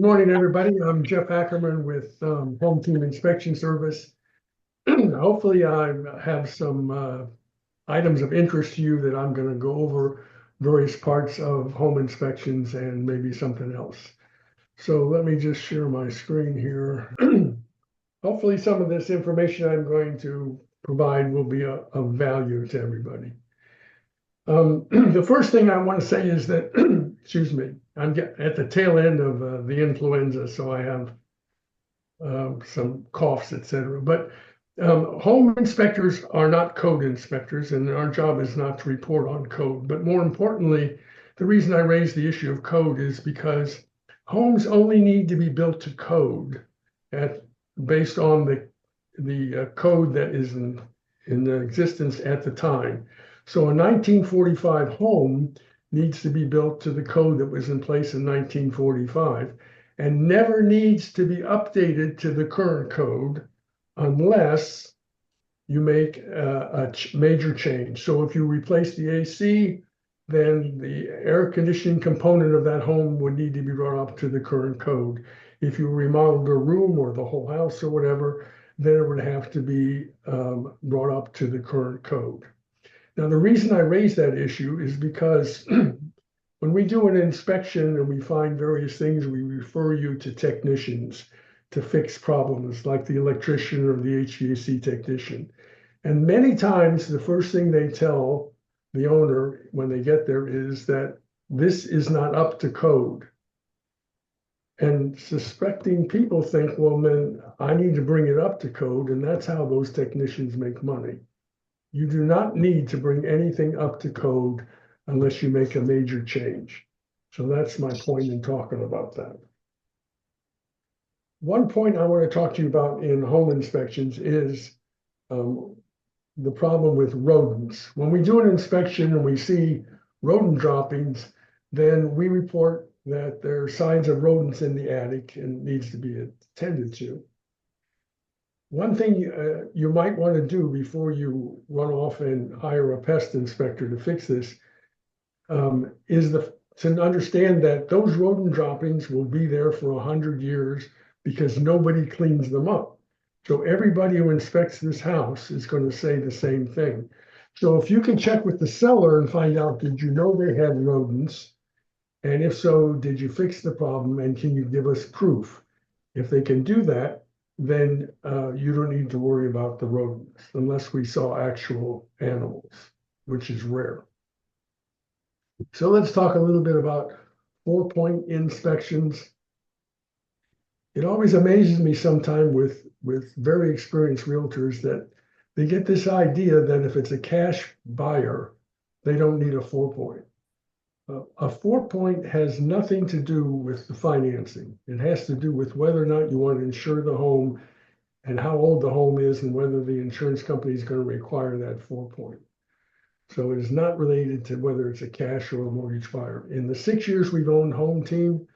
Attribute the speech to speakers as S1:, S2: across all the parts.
S1: morning, everybody. I'm Jeff Ackerman with Home Team Inspection Service. Hopefully, I have some items of interest to you that I'm going to go over various parts of home inspections and maybe something else. So let me just share my screen here. Hopefully, some of this information I'm going to provide will be of value to everybody. The first thing I want to say is that, excuse me, I'm at the tail end of the influenza, so I have some coughs, etc. But home inspectors are not code inspectors, and our job is not to report on code. But more importantly, the reason I raise the issue of code is because homes only need to be built to code based on the code that is in existence at the time. So a 1945 home needs to be built to the code that was in place in 1945 and never needs to be updated to the current code unless you make a major change. So if you replace the AC, then the air conditioning component of that home would need to be brought up to the current code. If you remodeled a room or the whole house or whatever, then it would have to be brought up to the current code. Now, the reason I raise that issue is because when we do an inspection and we find various things, we refer you to technicians to fix problems like the electrician or the HVAC technician. And many times the first thing they tell the owner when they get there is that this is not up to code. And suspecting people think, well, then I need to bring it up to code, and that's how those technicians make money. You do not need to bring anything up to code unless you make a major change. So that's my point in talking about that. One point I want to talk to you about in home inspections is the problem with rodents. When we do an inspection and we see rodent droppings, then we report that there are signs of rodents in the attic and needs to be attended to. One thing you might want to do before you run off and hire a pest inspector to fix this is to understand that those rodent droppings will be there for 100 years because nobody cleans them up. So everybody who inspects this house is going to say the same thing. So if you can check with the seller and find out, did you know they had rodents? And if so, did you fix the problem? And can you give us proof? If they can do that, then you don't need to worry about the rodents unless we saw actual animals, which is rare. So let's talk a little bit about 4-point inspections. It always amazes me sometimes with very experienced realtors that they get this idea that if it's a cash buyer, they don't need a 4-point. A 4-point has nothing to do with the financing. It has to do with whether or not you want to insure the home and how old the home is and whether the insurance company is going to require that 4-point. So it is not related to whether it's a cash or a mortgage buyer. In the 6 years we've owned Home Team,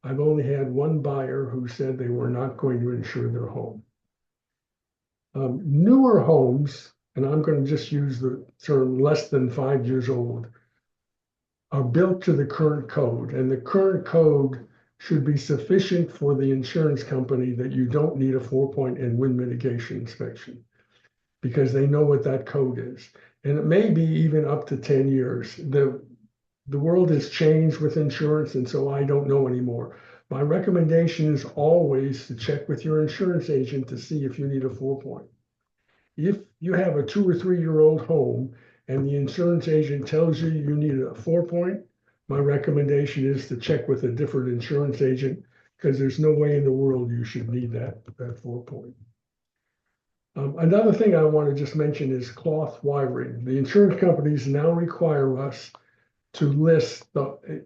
S1: I've only had one buyer who said they were not going to insure their home. Newer homes, and I'm going to just use the term less than 5 years old, are built to the current code, and the current code should be sufficient for the insurance company that you don't need a 4-point and wind mitigation inspection because they know what that code is. And it may be even up to 10 years. The world has changed with insurance, and so I don't know anymore. My recommendation is always to check with your insurance agent to see if you need a 4-point. If you have a 2 or 3-year-old home and the insurance agent tells you you need a 4-point, my recommendation is to check with a different insurance agent because there's no way in the world you should need that 4-point. Another thing I want to just mention is cloth wiring. The insurance companies now require us to list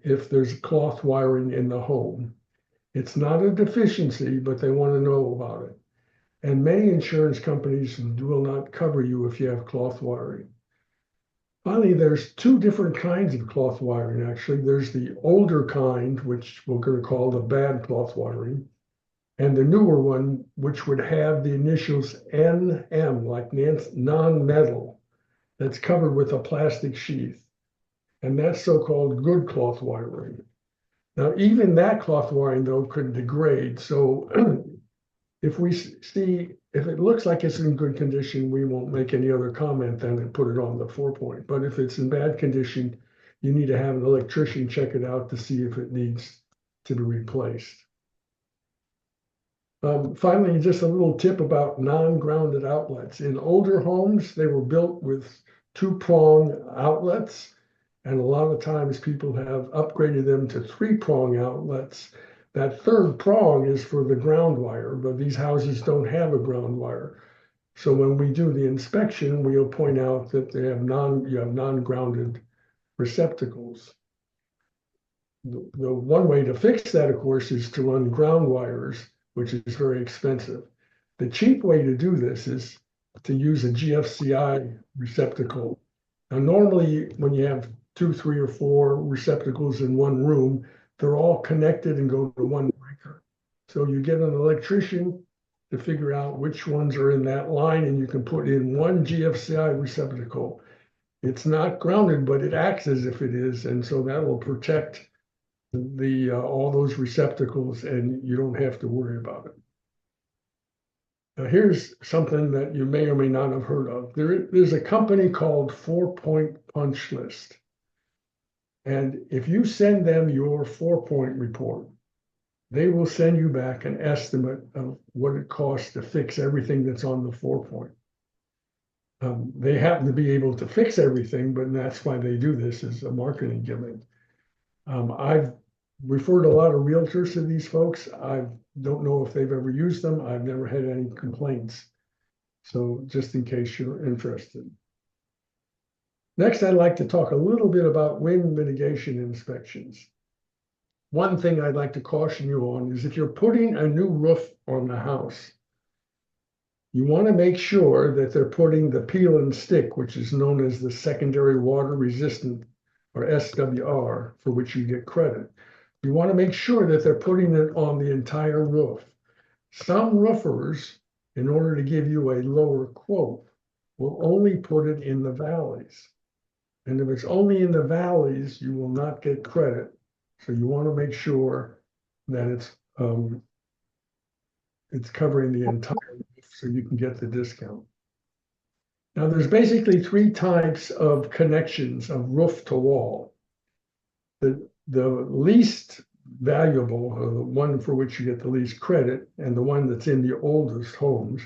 S1: if there's cloth wiring in the home. It's not a deficiency, but they want to know about it. And many insurance companies will not cover you if you have cloth wiring. Finally, there's 2 different kinds of cloth wiring, actually. There's the older kind, which we're going to call the bad cloth wiring, and the newer one, which would have the initials NM, like non-metal, that's covered with a plastic sheath. And that's so-called good cloth wiring. Now, even that cloth wiring though could degrade. So if we see, if it looks like it's in good condition, we won't make any other comment than and put it on the 4-point. But if it's in bad condition, you need to have an electrician check it out to see if it needs to be replaced. Finally, just a little tip about non-grounded outlets. In older homes, they were built with 2-prong outlets, and a lot of times people have upgraded them to 3-prong outlets. That third prong is for the ground wire, but these houses don't have a ground wire. So when we do the inspection, we'll point out that you have non-grounded receptacles. The one way to fix that, of course, is to run ground wires, which is very expensive. The cheap way to do this is to use a GFCI receptacle. Now, normally when you have 2, 3, or 4 receptacles in one room, they're all connected and go to one breaker. So you get an electrician to figure out which ones are in that line, and you can put in one GFCI receptacle. It's not grounded, but it acts as if it is, and so that will protect the all those receptacles, and you don't have to worry about it. Now, here's something that you may or may not have heard of. There's a company called 4-Point Punch List. And if you send them your 4-point report, they will send you back an estimate of what it costs to fix everything that's on the 4-point. They happen to be able to fix everything, but that's why they do this as a marketing gimmick. I've referred a lot of realtors to these folks. I don't know if they've ever used them. I've never had any complaints. So just in case you're interested. Next, I'd like to talk a little bit about wind mitigation inspections. One thing I'd like to caution you on is if you're putting a new roof on the house, you want to make sure that they're putting the peel and stick, which is known as the secondary water resistant, or SWR, for which you get credit. You want to make sure that they're putting it on the entire roof. Some roofers, in order to give you a lower quote, will only put it in the valleys. And if it's only in the valleys, you will not get credit. So you want to make sure that it's covering the entire roof so you can get the discount. Now, there's basically 3 types of connections of roof to wall. The least valuable, or the one for which you get the least credit, and the one that's in the oldest homes,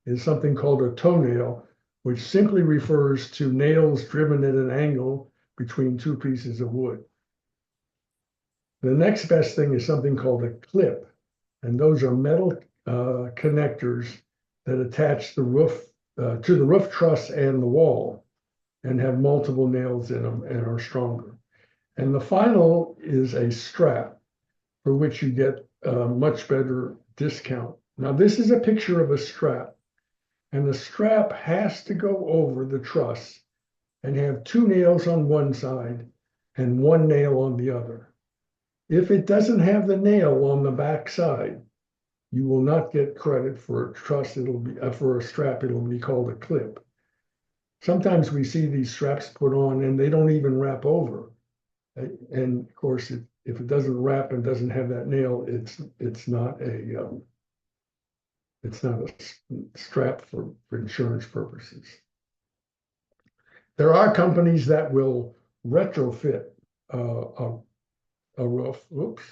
S1: is something called a toenail, which simply refers to nails driven at an angle between 2 pieces of wood. The next best thing is something called a clip, and those are metal connectors that attach the roof to the roof truss and the wall, and have multiple nails in them and are stronger. And the final is a strap, for which you get a much better discount. Now, this is a picture of a strap, and the strap has to go over the truss and have 2 nails on one side and 1 nail on the other. If it doesn't have the nail on the back side, you will not get credit for a truss. It'll be for a strap. It'll be called a clip. Sometimes we see these straps put on and they don't even wrap over. And of course, if it doesn't wrap and doesn't have that nail, it's not a strap for insurance purposes. There are companies that will retrofit a roof. Oops.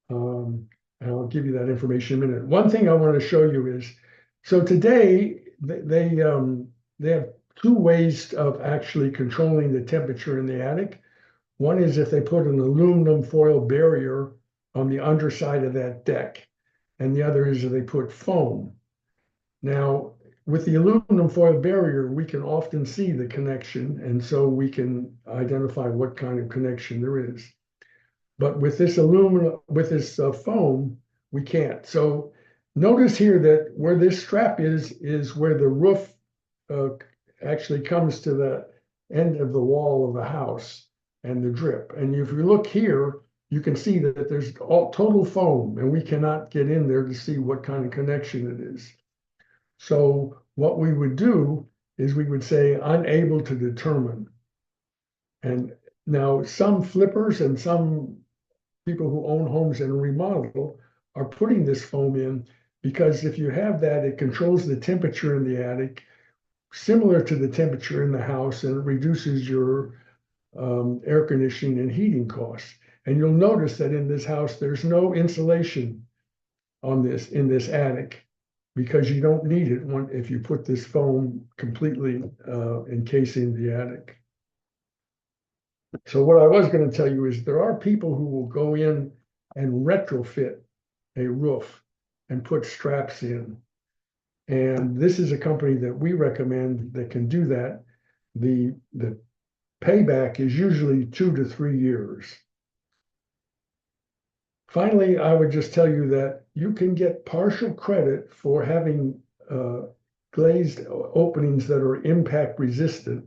S1: And I'll give you that information in a minute. One thing I want to show you is, so today they have 2 ways of actually controlling the temperature in the attic. One is if they put an aluminum foil barrier on the underside of that deck, and the other is if they put foam. Now, with the aluminum foil barrier, we can often see the connection, and so we can identify what kind of connection there is. But with this foam, we can't. So notice here that where this strap is where the roof actually comes to the end of the wall of the house and the drip. And if you look here, you can see that there's all total foam, and we cannot get in there to see what kind of connection it is. So what we would do is we would say unable to determine. And now some flippers and some people who own homes and remodel are putting this foam in, because if you have that, it controls the temperature in the attic, similar to the temperature in the house, and it reduces your air conditioning and heating costs. And you'll notice that in this house, there's no insulation in this attic, because you don't need it if you put this foam completely encasing the attic. So what I was going to tell you is there are people who will go in and retrofit a roof and put straps in. And this is a company that we recommend that can do that. The payback is usually 2 to 3 years. Finally, I would just tell you that you can get partial credit for having glazed openings that are impact resistant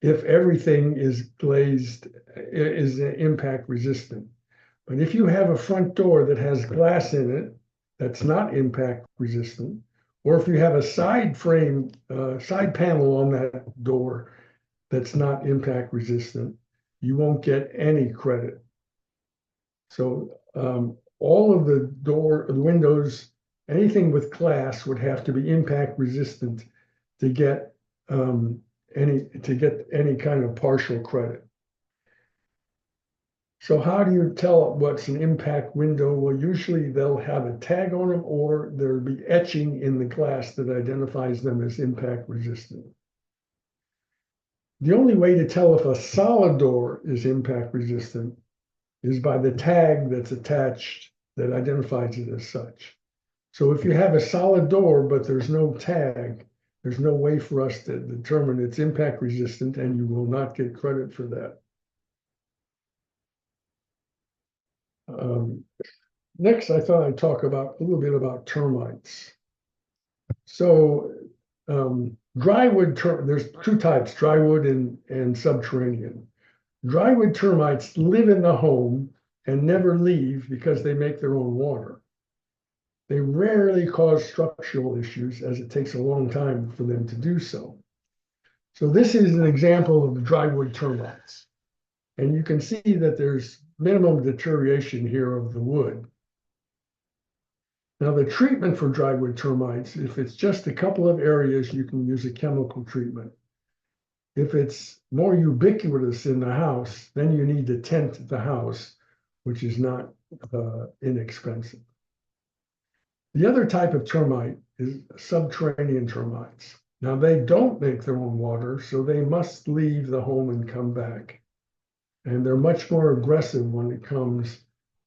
S1: if everything is glazed, is impact resistant. But if you have a front door that has glass in it that's not impact resistant, or if you have a side frame, side panel on that door that's not impact resistant, you won't get any credit. So all of the windows, anything with glass would have to be impact resistant to get any kind of partial credit. So how do you tell what's an impact window? Well, usually they'll have a tag on them, or there'll be etching in the glass that identifies them as impact resistant. The only way to tell if a solid door is impact resistant is by the tag that's attached that identifies it as such. So if you have a solid door, but there's no tag, there's no way for us to determine it's impact resistant, and you will not get credit for that. Next, I thought I'd talk about a little bit about termites. So drywood, there's two types, drywood and subterranean. Drywood termites live in the home and never leave because they make their own water. They rarely cause structural issues, as it takes a long time for them to do so. So this is an example of the drywood termites. And you can see that there's minimum deterioration here of the wood. Now, the treatment for drywood termites, if it's just a couple of areas, you can use a chemical treatment. If it's more ubiquitous in the house, then you need to tent the house, which is not inexpensive. The other type of termite is subterranean termites. Now, they don't make their own water, so they must leave the home and come back. And they're much more aggressive when it comes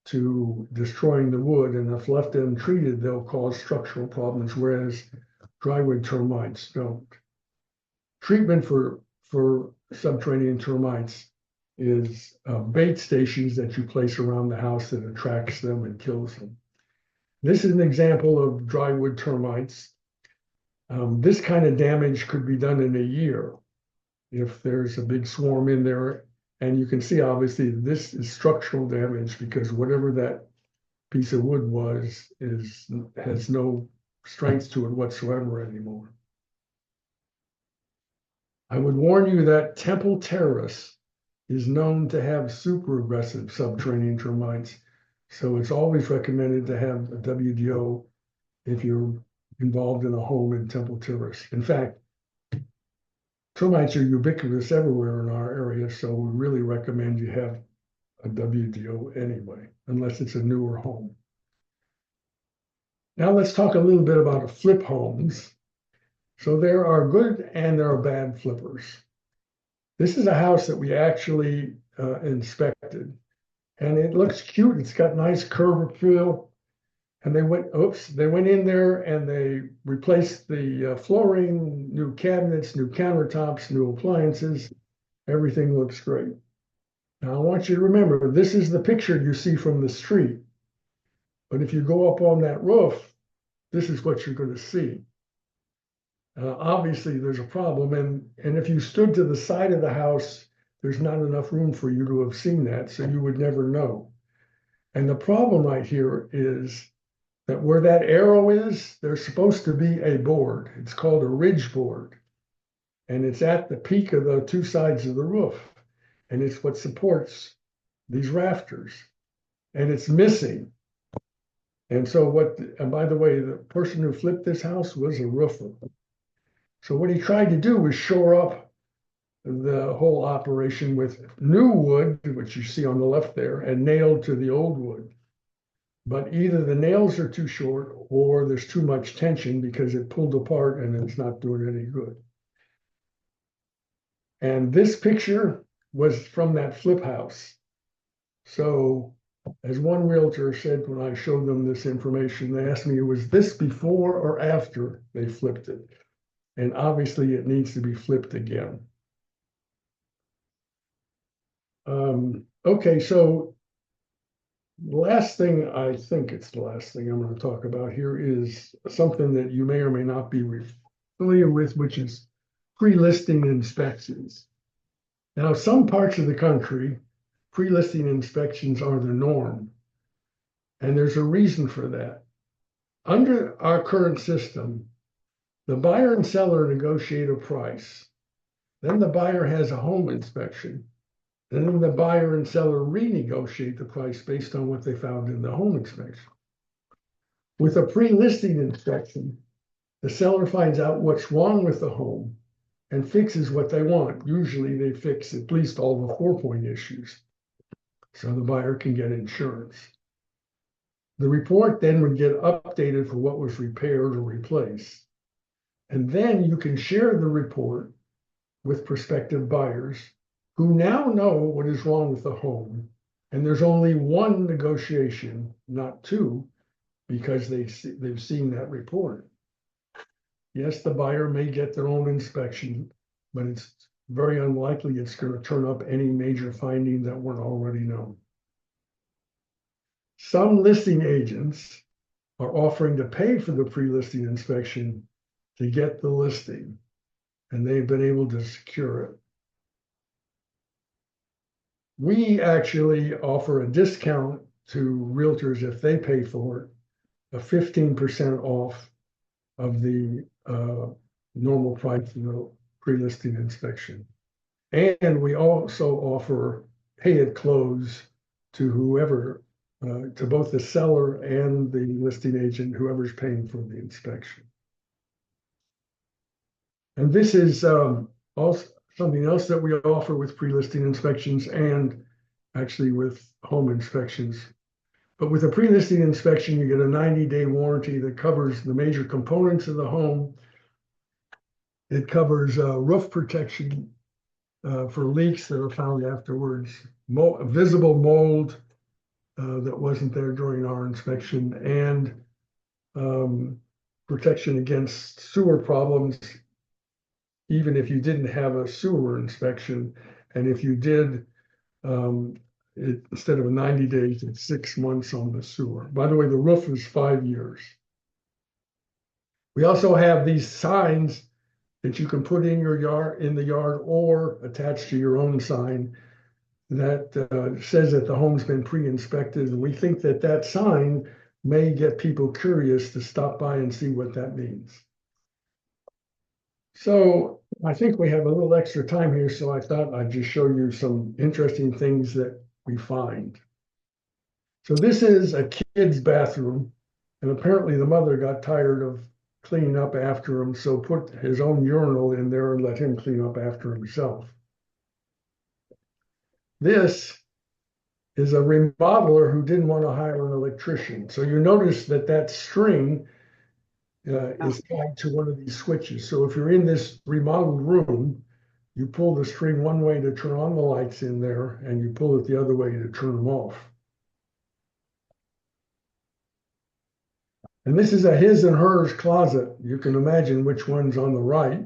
S1: to destroying the wood, and if left untreated, they'll cause structural problems, whereas drywood termites don't. Treatment for subterranean termites is bait stations that you place around the house that attracts them and kills them. This is an example of drywood termites. This kind of damage could be done in a year if there's a big swarm in there. And you can see, obviously, this is structural damage, because whatever that piece of wood was has no strength to it whatsoever anymore. I would warn you that Temple Terrace is known to have super aggressive subterranean termites. So it's always recommended to have a WDO if you're involved in a home in Temple Terrace. In fact, termites are ubiquitous everywhere in our area, so we really recommend you have a WDO anyway, unless it's a newer home. Now let's talk a little bit about flip homes. So there are good and there are bad flippers. This is a house that we actually inspected, and it looks cute. It's got nice curb appeal. And they went in there and they replaced the flooring, new cabinets, new countertops, new appliances. Everything looks great. Now I want you to remember, this is the picture you see from the street. But if you go up on that roof, this is what you're going to see. Obviously, there's a problem. And if you stood to the side of the house, there's not enough room for you to have seen that, so you would never know. And the problem right here is that where that arrow is, there's supposed to be a board. It's called a ridge board. And it's at the peak of the two sides of the roof. And it's what supports these rafters, and it's missing. And so and by the way, the person who flipped this house was a roofer. So what he tried to do was shore up the whole operation with new wood, which you see on the left there, and nailed to the old wood. But either the nails are too short or there's too much tension because it pulled apart and it's not doing any good. And this picture was from that flip house. So as one realtor said when I showed them this information, they asked me, was this before or after they flipped it? And obviously it needs to be flipped again. Okay, so the last thing, I think it's the last thing I'm going to talk about here is something that you may or may not be familiar with, which is pre-listing inspections. Now, some parts of the country, pre-listing inspections are the norm, and there's a reason for that. Under our current system, the buyer and seller negotiate a price. Then the buyer has a home inspection. And then the buyer and seller renegotiate the price based on what they found in the home inspection. With a pre-listing inspection, the seller finds out what's wrong with the home and fixes what they want. Usually they fix at least all the 4-point issues, so the buyer can get insurance. The report then would get updated for what was repaired or replaced. And then you can share the report with prospective buyers who now know what is wrong with the home. And there's only one negotiation, not two, because they've seen that report. Yes, the buyer may get their own inspection, but it's very unlikely it's going to turn up any major finding that weren't already known. Some listing agents are offering to pay for the pre-listing inspection to get the listing, and they've been able to secure it. We actually offer a discount to realtors if they pay for it, a 15% off of the normal price of the pre-listing inspection. And we also offer pay at close to whoever, to both the seller and the listing agent, whoever's paying for the inspection. And this is also something else that we offer with pre-listing inspections and actually with home inspections. But with a pre-listing inspection, you get a 90-day warranty that covers the major components of the home. It covers roof protection for leaks that are found afterwards, visible mold that wasn't there during our inspection, and protection against sewer problems, even if you didn't have a sewer inspection. And if you did, instead of 90 days, it's 6 months on the sewer. By the way, the roof is 5 years. We also have these signs that you can put in your yard, in the yard, or attach to your own sign that says that the home's been pre-inspected. And we think that that sign may get people curious to stop by and see what that means. So I think we have a little extra time here, so I thought I'd just show you some interesting things that we find. So this is a kid's bathroom, and apparently the mother got tired of cleaning up after him, so put his own urinal in there and let him clean up after himself. This is a remodeler who didn't want to hire an electrician. So you notice that that string is tied to one of these switches. So if you're in this remodeled room, you pull the string one way to turn on the lights in there, and you pull it the other way to turn them off. And this is a his and hers closet. You can imagine which one's on the right.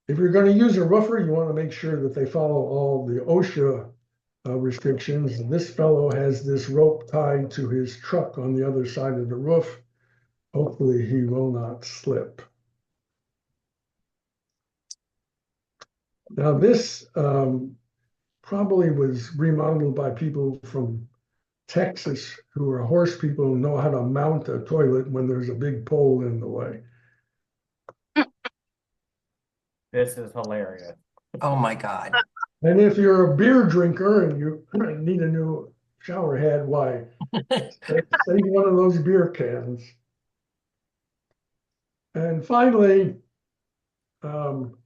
S1: If you're going to use a roofer, you want to make sure that they follow all the OSHA restrictions. And this fellow has this rope tied to his truck on the other side of the roof. Hopefully he will not slip. Now this probably was remodeled by people from Texas who are horse people who know how to mount a toilet when there's a big pole in the way.
S2: This is hilarious.
S3: Oh my God.
S1: And if you're a beer drinker and you need a new shower head, why, save one of those beer cans. And finally, um,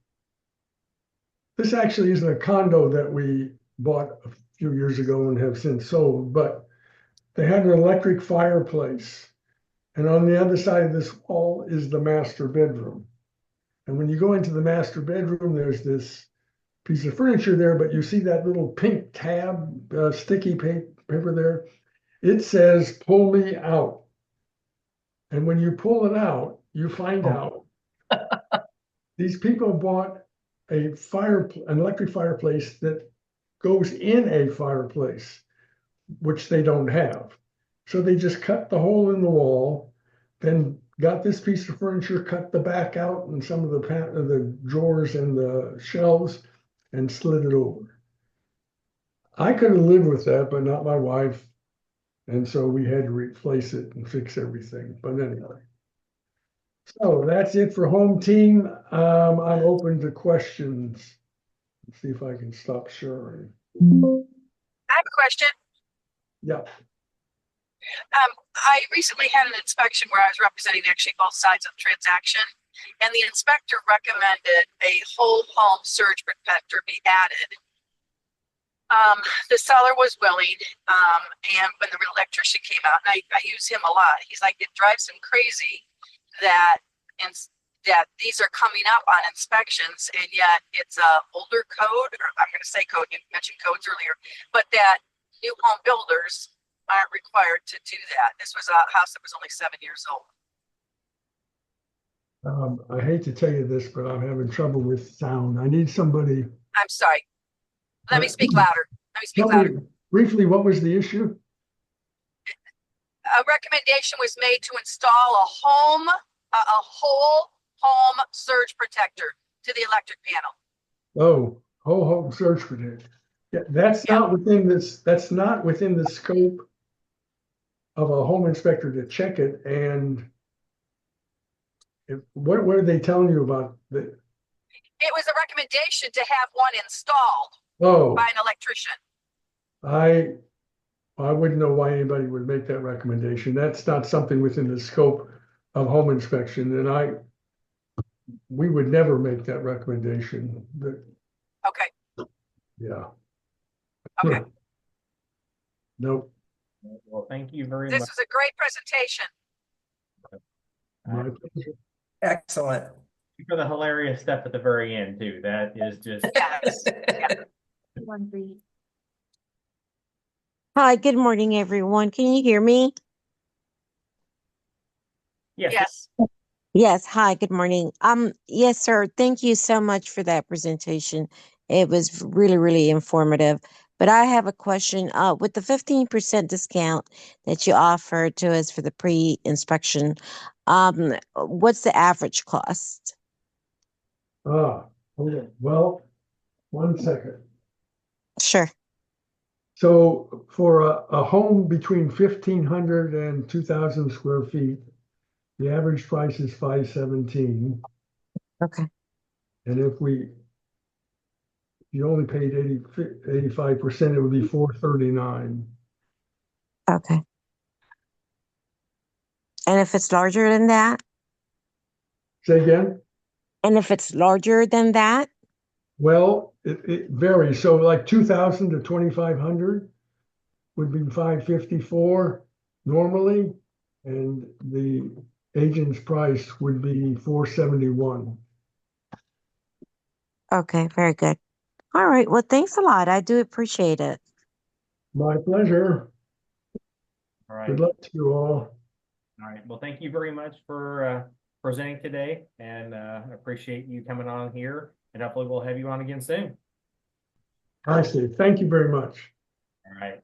S1: this actually isn't a condo that we bought a few years ago and have since sold, but they had an electric fireplace. And on the other side of this wall is the master bedroom. And when you go into the master bedroom, there's this piece of furniture there, but you see that little pink tab, sticky paper there. It says, "Pull me out." And when you pull it out, you find out these people bought an electric fireplace that goes in a fireplace, which they don't have. So they just cut the hole in the wall, then got this piece of furniture, cut the back out and some of the drawers and the shelves, and slid it over. I could have lived with that, but not my wife. And so we had to replace it and fix everything. But anyway. So that's it for home team. I'm open to questions. Let's see if I can stop sharing.
S2: I have a question.
S1: Yeah.
S2: I recently had an inspection where I was representing actually both sides of the transaction, and the inspector recommended a whole home surge protector be added. The seller was willing, and when the electrician came out, and I use him a lot, he's like, it drives him crazy that these are coming up on inspections, and yet it's a older code, or I'm going to say code, you mentioned codes earlier, but that new home builders aren't required to do that. This was a house that was only 7 years old.
S1: I hate to tell you this, but I'm having trouble with sound. I need somebody.
S2: I'm sorry. Let me speak louder. Let me speak
S1: Tell me
S2: louder.
S1: briefly, what was the issue?
S2: A recommendation was made to install a whole home surge protector to the electric panel.
S1: Oh, whole home surge protector. Yeah, that's not within this. That's not within the scope of a home inspector to check it. And what are they telling you about that?
S2: It was a recommendation to have one installed by an electrician.
S1: I wouldn't know why anybody would make that recommendation. That's not something within the scope of home inspection, and we would never make that recommendation.
S2: Okay.
S1: Yeah.
S2: Okay.
S1: Nope.
S3: Well, thank you very
S2: This
S3: much.
S2: was a great presentation.
S1: My pleasure.
S4: Excellent.
S3: For the hilarious stuff at the very end too. That is just
S2: Yes. Yeah.
S5: Hi, good morning, everyone. Can you hear me?
S3: yes.
S2: Yes.
S5: Yes. Hi, good morning. Yes, sir. Thank you so much for that presentation. It was really, really informative. But I have a question. With the 15% discount that you offered to us for the pre-inspection, what's the average cost?
S1: Okay. Well, 1 second.
S5: Sure.
S1: So for a home between 1,500 and 2,000 square feet, the average price is $517.
S5: Okay.
S1: And if you only paid 85%, it would be $439.
S5: Okay. And if it's larger than that?
S1: Say again?
S5: And if it's larger than that?
S1: Well, it varies. So like 2,000 to 2,500 would be 554 normally, and the agent's price would be 471.
S5: Okay, very good. All right. Well, thanks a lot. I do appreciate it.
S1: My pleasure.
S3: All right.
S1: Good luck to you all.
S3: All right. Well, thank you very much for presenting today, and appreciate you coming on here. And hopefully we'll have you on again soon.
S1: I see. Thank you very much.
S3: All right.